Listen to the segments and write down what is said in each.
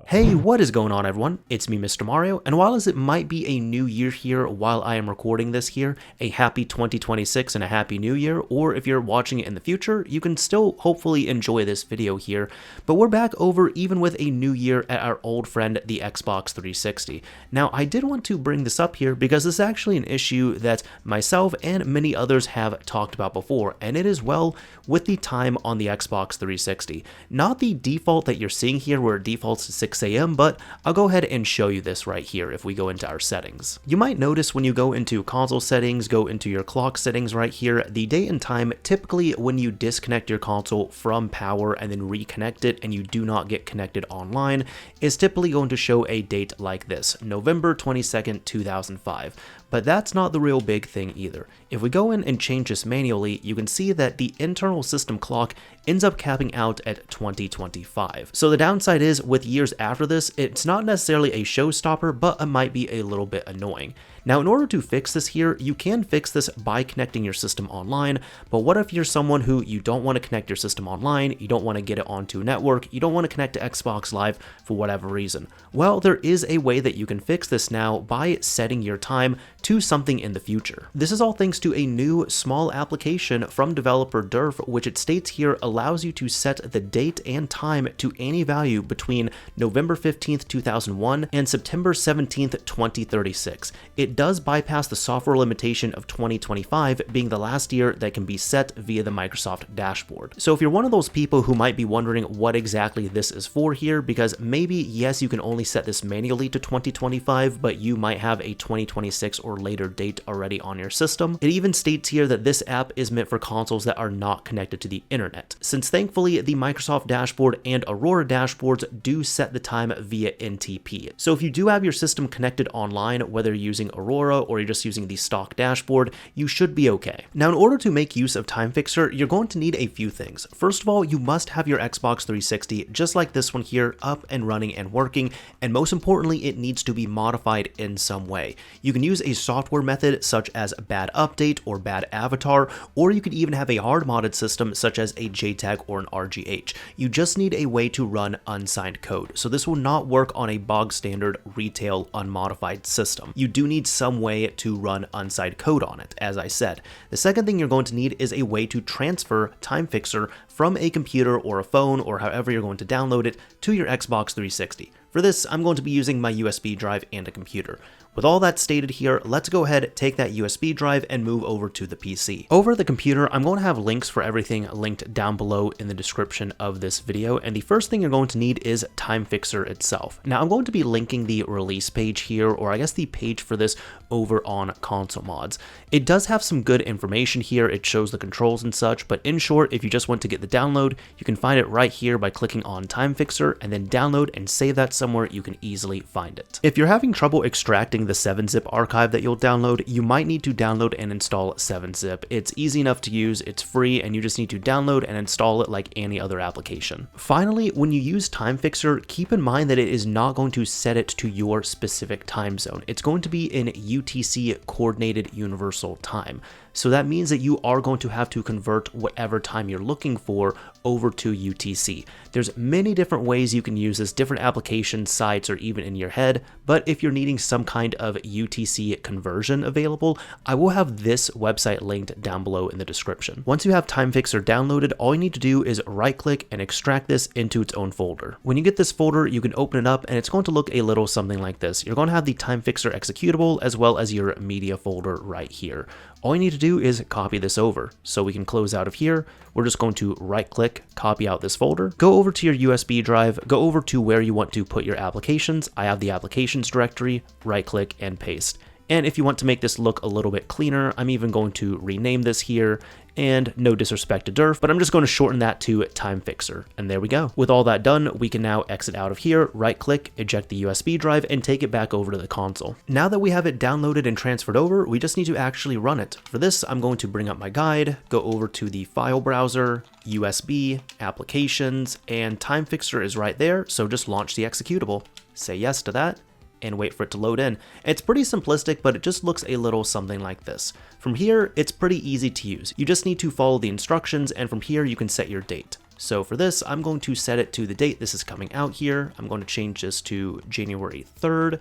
Hey, what is going on everyone? It's me, Mr. Mario, and while as it might be a new year here while I am recording this here, a happy 2026 and a happy new year, or if you're watching it in the future, you can still hopefully enjoy this video here, but we're back over even with a new year at our old friend, the Xbox 360. Now, I did want to bring this up here because this is actually an issue that myself and many others have talked about before, and it is well with the time on the Xbox 360. Not the default that you're seeing here where it defaults to 6 a.m., but I'll go ahead and show you this right here if we go into our settings. You might notice when you go into console settings, go into your clock settings right here, the date and time, typically when you disconnect your console from power and then reconnect it and you do not get connected online, is typically going to show a date like this, November 22nd, 2005. But that's not the real big thing either. If we go in and change this manually, you can see that the internal system clock ends up capping out at 2025. So the downside is, with years after this, it's not necessarily a showstopper, but it might be a little bit annoying. Now, in order to fix this here, you can fix this by connecting your system online, but what if you're someone who you don't want to connect your system online, you don't want to get it onto a network, you don't want to connect to Xbox Live for whatever reason? Well, there is a way that you can fix this now by setting your time to something in the future. This is all thanks to a new small application from developer Derf, which it states here allows you to set the date and time to any value between November 15th, 2001 and September 17th, 2036. It does bypass the software limitation of 2025 being the last year that can be set via the Microsoft dashboard. So if you're one of those people who might be wondering what exactly this is for here, because maybe yes, you can only set this manually to 2025, but you might have a 2026 or later date already on your system. It even states here that this app is meant for consoles that are not connected to the internet, since thankfully the Microsoft dashboard and Aurora dashboards do set the time via NTP. So if you do have your system connected online, whether you're using Aurora or you're just using the stock dashboard, you should be okay. Now, in order to make use of TimeFixer, you're going to need a few things. First of all, you must have your Xbox 360, just like this one here, up and running and working, and most importantly, it needs to be modified in some way. You can use a software method such as bad update or bad avatar, or you could even have a hard modded system such as a JTAG or an RGH. You just need a way to run unsigned code, so this will not work on a bog standard retail unmodified system. You do need some way to run unsigned code on it, as I said. The second thing you're going to need is a way to transfer TimeFixer from a computer or a phone or however you're going to download it to your Xbox 360. For this, I'm going to be using my USB drive and a computer. With all that stated here, let's go ahead, take that USB drive and move over to the PC. Over the computer, I'm going to have links for everything linked down below in the description of this video, and the first thing you're going to need is TimeFixer itself. Now, I'm going to be linking the release page here, or I guess the page for this over on Console Mods. It does have some good information here, it shows the controls and such, but in short, if you just want to get the download, you can find it right here by clicking on TimeFixer and then download and save that somewhere you can easily find it. If you're having trouble extracting the 7-zip archive that you'll download, you might need to download and install 7-zip. It's easy enough to use, it's free, and you just need to download and install it like any other application. Finally, when you use TimeFixer, keep in mind that it is not going to set it to your specific time zone. It's going to be in UTC Coordinated Universal Time. So that means that you are going to have to convert whatever time you're looking for over to UTC. There's many different ways you can use this, different application sites or even in your head, but if you're needing some kind of UTC conversion available, I will have this website linked down below in the description. Once you have TimeFixer downloaded, all you need to do is right click and extract this into its own folder. When you get this folder, you can open it up and it's going to look a little something like this. You're going to have the TimeFixer executable as well as your media folder right here. All you need to do is copy this over. So we can close out of here. We're just going to right click, copy out this folder, go over to your USB drive, go over to where you want to put your applications. I have the applications directory, right click and paste. And if you want to make this look a little bit cleaner, I'm even going to rename this here, and no disrespect to Derf, but I'm just going to shorten that to TimeFixer. And there we go. With all that done, we can now exit out of here, right click, eject the USB drive, and take it back over to the console. Now that we have it downloaded and transferred over, we just need to actually run it. For this, I'm going to bring up my guide, go over to the file browser, USB, applications, and TimeFixer is right there, so just launch the executable. Say yes to that, and wait for it to load in. It's pretty simplistic, but it just looks a little something like this. From here, it's pretty easy to use. You just need to follow the instructions, and from here you can set your date. So for this, I'm going to set it to the date this is coming out here. I'm going to change this to January 3rd,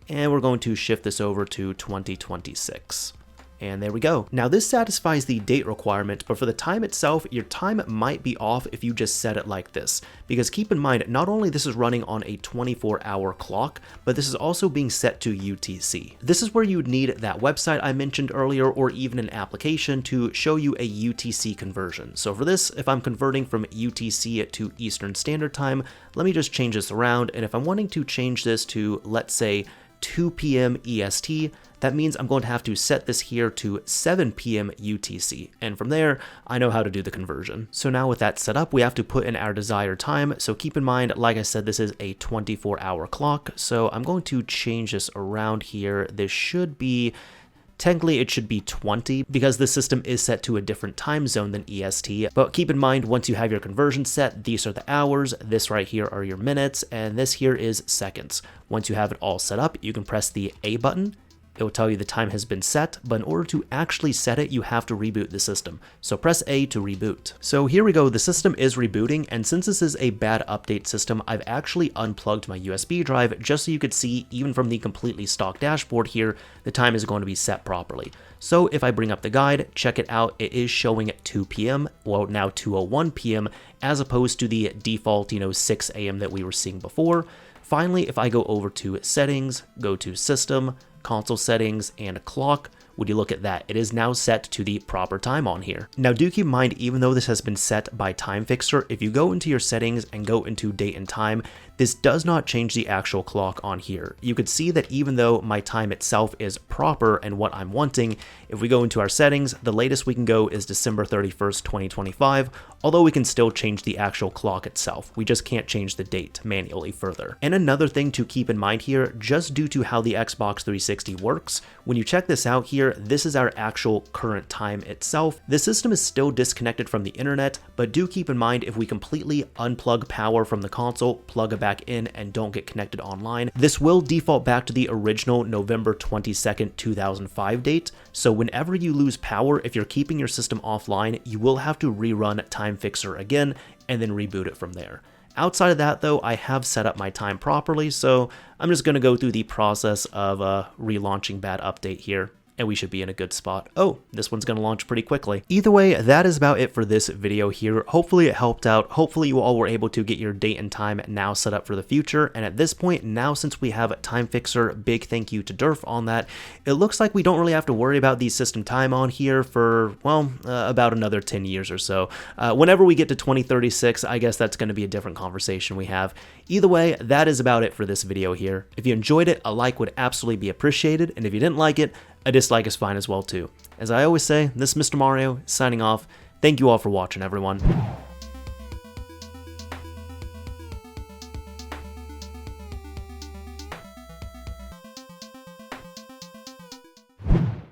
and we're going to shift this over to 2026. And there we go. Now this satisfies the date requirement, but for the time itself, your time might be off if you just set it like this. Because keep in mind, not only this is running on a 24-hour clock, but this is also being set to UTC. This is where you'd need that website I mentioned earlier, or even an application to show you a UTC conversion. So for this, if I'm converting from UTC to Eastern Standard Time, let me just change this around. And if I'm wanting to change this to, let's say, 2 p.m. EST, that means I'm going to have to set this here to 7 p.m. UTC, and from there, I know how to do the conversion. So now with that set up, we have to put in our desired time, so keep in mind, like I said, this is a 24-hour clock, so I'm going to change this around here. This should be, technically it should be 20 because the system is set to a different time zone than EST, but keep in mind, once you have your conversion set, these are the hours, this right here are your minutes, and this here is seconds. Once you have it all set up, you can press the A button. It will tell you the time has been set, but in order to actually set it, you have to reboot the system. So press A to reboot. So here we go, the system is rebooting, and since this is a bad update system, I've actually unplugged my USB drive just so you could see, even from the completely stock dashboard here, the time is going to be set properly. So if I bring up the guide, check it out, it is showing at 2 p.m., well now 2:01 p.m., as opposed to the default, 6 a.m. that we were seeing before. Finally, if I go over to settings, go to system, console settings, and clock, would you look at that, it is now set to the proper time on here. Now do keep in mind, even though this has been set by TimeFixer, if you go into your settings and go into date and time, this does not change the actual clock on here. You could see that even though my time itself is proper and what I'm wanting, if we go into our settings, the latest we can go is December 31st, 2025, although we can still change the actual clock itself. We just can't change the date manually further. And another thing to keep in mind here, just due to how the Xbox 360 works, when you check this out here, this is our actual current time itself. The system is still disconnected from the internet, but do keep in mind, if we completely unplug power from the console, plug it back in, and don't get connected online, this will default back to the original November 22nd, 2005 date. So whenever you lose power, if you're keeping your system offline, you will have to rerun TimeFixer again and then reboot it from there. Outside of that though, I have set up my time properly, so I'm just going to go through the process of relaunching bad update here, and we should be in a good spot. Oh, this one's going to launch pretty quickly. Either way, that is about it for this video here. Hopefully it helped out. Hopefully you all were able to get your date and time now set up for the future. And at this point, now since we have TimeFixer, big thank you to Derf on that, it looks like we don't really have to worry about the system time on here for, well, about another 10 years or so. Whenever we get to 2036, I guess that's going to be a different conversation we have. Either way, that is about it for this video here. If you enjoyed it, a like would absolutely be appreciated. And if you didn't like it, a dislike is fine as well too. As I always say, this is Mr. Mario signing off. Thank you all for watching, everyone.